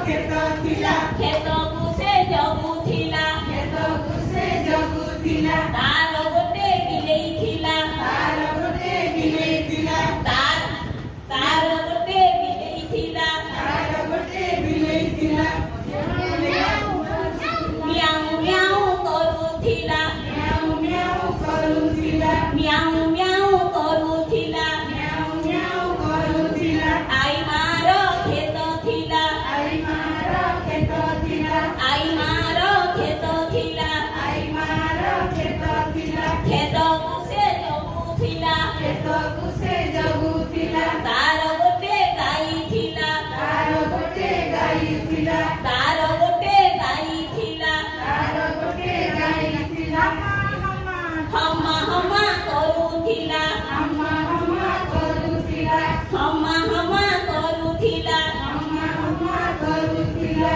खेत थिला खेतकु से जगुथिला खेतकु से जगुथिला तार गोटे बिलेई थिला तार गोटे बिलेई थिला तार गोटे बिलेई थिला तार गोटे बिलेई थिला म्याऊ म्याऊ करुथिला म्याऊ म्याऊ करुथिला म्याऊ म्याऊ करुथिला म्याऊ म्याऊ करुथिला आई मार खेत थिला आई मार खेत थिला आई मार खेत थिला आई मार खेत थिला खेतकु से जगुथिला खेतकु से जगुथिला तार गोटे गाई थिला तार गोटे गाई थिला तार गोटे गाई थिला तार गोटे गाई थिला हम्मा करुथिला हम्मा करुथिला हम्मा करुथिला हम्मा करुथिला